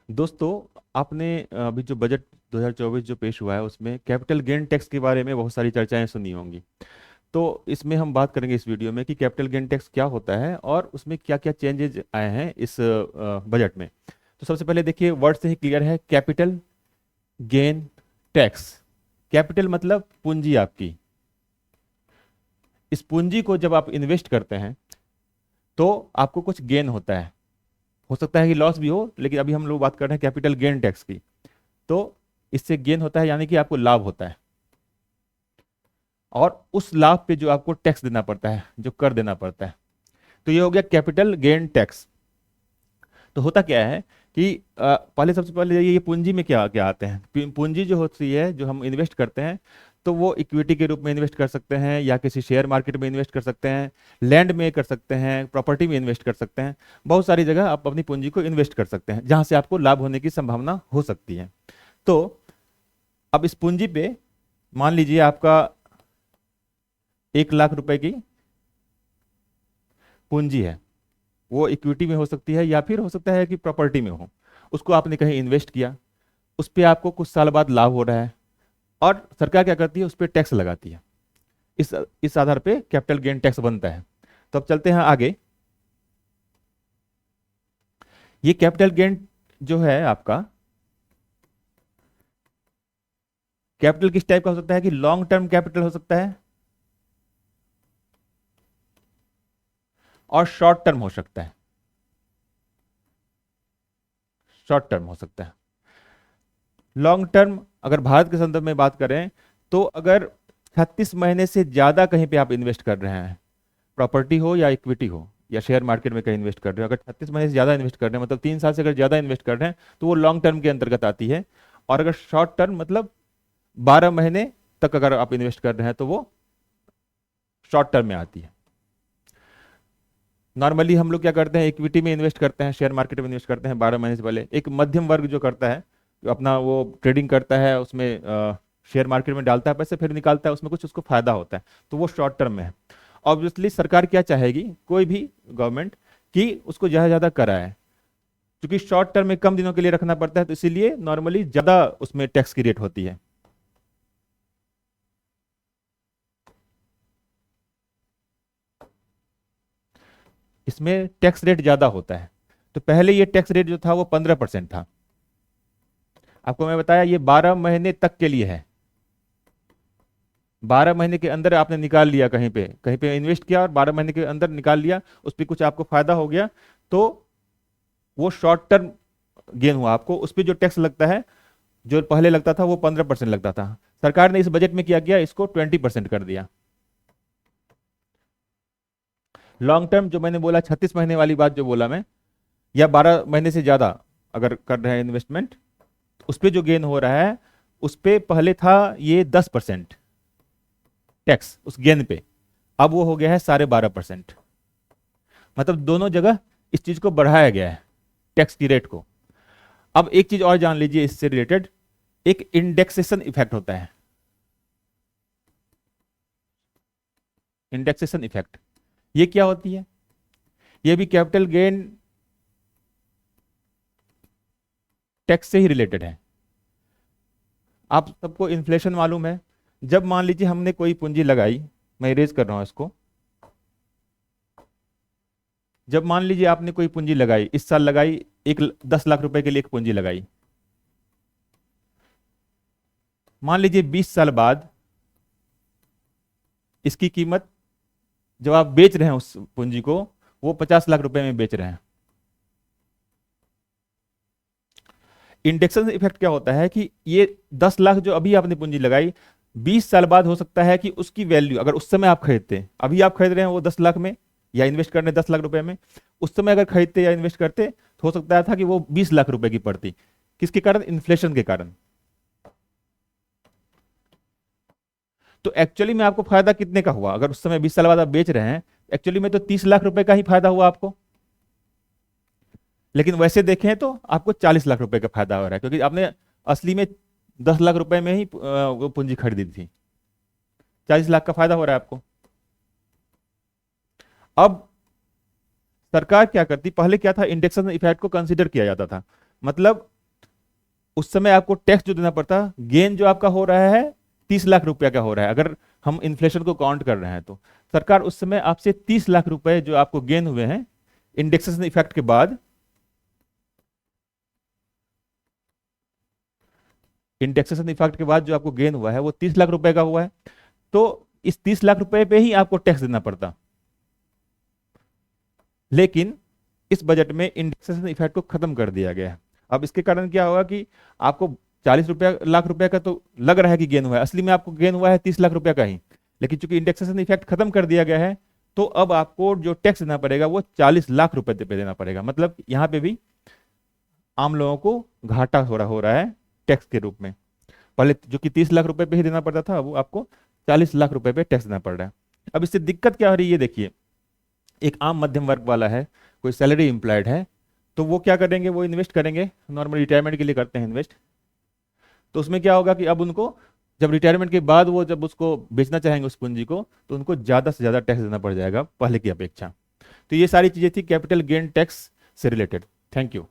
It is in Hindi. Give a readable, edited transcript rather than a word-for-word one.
दोस्तों, आपने अभी जो बजट 2024 जो पेश हुआ है उसमें कैपिटल गेन टैक्स के बारे में बहुत सारी चर्चाएं सुनी होंगी। तो इसमें हम बात करेंगे इस वीडियो में कि कैपिटल गेन टैक्स क्या होता है और उसमें क्या क्या चेंजेज आए हैं इस बजट में। तो सबसे पहले देखिए, वर्ड से ही क्लियर है, कैपिटल गेन टैक्स। कैपिटल मतलब पूंजी आपकी। इस पूंजी को जब आप इन्वेस्ट करते हैं तो आपको कुछ गेन होता है। हो सकता है कि लॉस भी हो, लेकिन अभी हम लोग बात कर रहे हैं कैपिटल गेन टैक्स की। तो इससे गेन होता है, यानी कि आपको लाभ होता है, और उस लाभ पे जो आपको टैक्स देना पड़ता है, जो कर देना पड़ता है। तो ये हो गया कैपिटल गेन टैक्स। तो होता क्या है कि पहले, सबसे पहले ये पूंजी में क्या क्या आते हैं। पूंजी जो होती है, जो हम इन्वेस्ट करते हैं, तो वो इक्विटी के रूप में इन्वेस्ट कर सकते हैं, या किसी शेयर मार्केट में इन्वेस्ट कर सकते हैं, लैंड में कर सकते हैं, प्रॉपर्टी में इन्वेस्ट कर सकते हैं। बहुत सारी जगह आप अपनी पूंजी को इन्वेस्ट कर सकते हैं जहां से आपको लाभ होने की संभावना हो सकती है। तो अब इस पूंजी पे मान लीजिए आपका 1 लाख रुपए की पूंजी है। वो इक्विटी में हो सकती है, या फिर हो सकता है कि प्रॉपर्टी में हो। उसको आपने कहीं इन्वेस्ट किया, उस पर आपको कुछ साल बाद लाभ हो रहा है, और सरकार क्या करती है, उस पर टैक्स लगाती है। इस आधार पे कैपिटल गेन टैक्स बनता है। तो अब चलते हैं आगे। ये कैपिटल गेन जो है आपका, कैपिटल किस टाइप का हो सकता है कि लॉन्ग टर्म कैपिटल हो सकता है और शॉर्ट टर्म हो सकता है। शॉर्ट टर्म हो सकता है। लॉन्ग टर्म अगर भारत के संदर्भ में बात करें, तो अगर 36 महीने से ज्यादा कहीं पे आप इन्वेस्ट कर रहे हैं, प्रॉपर्टी हो या इक्विटी हो या शेयर मार्केट में कहीं इन्वेस्ट कर रहे हो, अगर 36 महीने से ज्यादा इन्वेस्ट कर रहे हैं, मतलब 3 साल से अगर ज्यादा इन्वेस्ट कर रहे हैं, तो वो लॉन्ग टर्म के अंतर्गत आती है। और अगर शॉर्ट टर्म मतलब 12 महीने तक अगर आप इन्वेस्ट कर रहे हैं, तो वो शॉर्ट टर्म में आती है। नॉर्मली हम लोग क्या करते हैं, इक्विटी में इन्वेस्ट करते हैं, शेयर मार्केट में इन्वेस्ट करते हैं 12 महीने से पहले। एक मध्यम वर्ग जो करता है, जो अपना वो ट्रेडिंग करता है, उसमें शेयर मार्केट में डालता है पैसे, फिर निकालता है, उसमें कुछ उसको फायदा होता है, तो वो शॉर्ट टर्म में है। ऑब्वियसली सरकार क्या चाहेगी, कोई भी गवर्नमेंट, कि उसको ज़्यादा ज़्यादा कराए। क्योंकि शॉर्ट टर्म में कम दिनों के लिए रखना पड़ता है, तो इसीलिए नॉर्मली ज़्यादा उसमें टैक्स की रेट होती है। इसमें टैक्स रेट ज़्यादा होता है। तो पहले ये टैक्स रेट जो था वो 15% था। आपको मैं बताया ये 12 महीने तक के लिए है। 12 महीने के अंदर आपने निकाल लिया, कहीं पे इन्वेस्ट किया और 12 महीने के अंदर निकाल लिया, उस पर कुछ आपको फायदा हो गया, तो वो शॉर्ट टर्म गेन हुआ। आपको उस पर जो टैक्स लगता है, जो पहले लगता था वो 15% लगता था। सरकार ने इस बजट में क्या किया, इसको 20% कर दिया। लॉन्ग टर्म जो मैंने बोला, 36 महीने वाली बात जो बोला मैं, या 12 महीने से ज्यादा अगर कर रहे हैं इन्वेस्टमेंट, उस पर जो गेन हो रहा है, उस पर पहले था ये 10% टैक्स उस गेन पे। अब वो हो गया है 12.5%। मतलब दोनों जगह इस चीज को बढ़ाया गया है, टैक्स की रेट को। अब एक चीज और जान लीजिए इससे रिलेटेड, एक इंडेक्सेशन इफेक्ट होता है। इंडेक्सेशन इफेक्ट ये क्या होती है, ये भी कैपिटल गेन टैक्स से ही रिलेटेड है। आप सबको इन्फ्लेशन मालूम है। जब मान लीजिए हमने कोई पूंजी लगाई, मैं इरेज कर रहा हूं इसको। जब मान लीजिए आपने कोई पूंजी लगाई, इस साल लगाई, 10 लाख रुपए के लिए एक पूंजी लगाई। मान लीजिए 20 साल बाद इसकी कीमत, जब आप बेच रहे हैं उस पूंजी को, वो 50 लाख रुपए में बेच रहे हैं। इंडेक्सेशन इफेक्ट क्या होता है कि ये 10 लाख जो अभी आपने पूंजी लगाई, 20 साल बाद हो सकता है कि उसकी वैल्यू, अगर उस समय आप खरीदते, अभी आप खरीद रहे हैं वो 10 लाख में, या इन्वेस्ट कर रहे हैं 10 लाख रुपए में, उस समय अगर खरीदते या इन्वेस्ट करते, तो हो सकता था कि वो 20 लाख रुपए की पड़ती। किसके कारण, इन्फ्लेशन के कारण। तो एक्चुअली में आपको फायदा कितने का हुआ, अगर उस समय 20 साल बाद आप बेच रहे हैं, एक्चुअली में तो 30 लाख रुपए का ही फायदा हुआ आपको। लेकिन वैसे देखें तो आपको 40 लाख रुपए का फायदा हो रहा है, क्योंकि आपने असली में 10 लाख रुपए में ही वो पूंजी खरीदी थी। 40 लाख का फायदा हो रहा है आपको। अब सरकार क्या करती, पहले क्या था, इंडेक्सेशन इफेक्ट को कंसीडर किया जाता था। मतलब उस समय आपको टैक्स जो देना पड़ता, गेन जो आपका हो रहा है 30 लाख रुपया का हो रहा है, अगर हम इन्फ्लेशन को काउंट कर रहे हैं तो सरकार उस समय आपसे 30 लाख रुपए जो आपको गेन हुए हैं इंडेक्सेशन इफेक्ट के बाद, इंडेक्सेशन इफेक्ट के बाद जो आपको गेन हुआ है वो 30 लाख रुपए का हुआ है, तो इस 30 लाख रुपए पे ही आपको टैक्स देना पड़ता। लेकिन इस बजट में इंडेक्सेशन इफेक्ट को खत्म कर दिया गया है। अब इसके कारण क्या होगा कि आपको 40 लाख रुपया का तो लग रहा है कि गेन हुआ है, असली में आपको गेन हुआ है 30 लाख रुपया का ही, लेकिन चूंकि इंडेक्सेशन इफेक्ट खत्म कर दिया गया है तो अब आपको जो टैक्स देना पड़ेगा वो 40 लाख रुपए पे देना पड़ेगा। मतलब यहाँ पे भी आम लोगों को घाटा हो रहा है टैक्स के रूप में। पहले जो कि 30 लाख रुपए पे ही देना पड़ता था, वो आपको 40 लाख रुपए पे टैक्स देना पड़ रहा है। अब इससे दिक्कत क्या हो रही है, ये देखिए, एक आम मध्यम वर्ग वाला है, कोई सैलरी एम्प्लॉयड है, तो वो क्या करेंगे, वो इन्वेस्ट करेंगे, नॉर्मल रिटायरमेंट के लिए करते हैं इन्वेस्ट। तो उसमें क्या होगा कि अब उनको जब रिटायरमेंट के बाद वो जब उसको बेचना चाहेंगे उस पूंजी को, तो उनको ज़्यादा से ज़्यादा टैक्स देना पड़ जाएगा पहले की अपेक्षा। तो ये सारी चीज़ें थी कैपिटल गेन टैक्स से रिलेटेड। Thank you.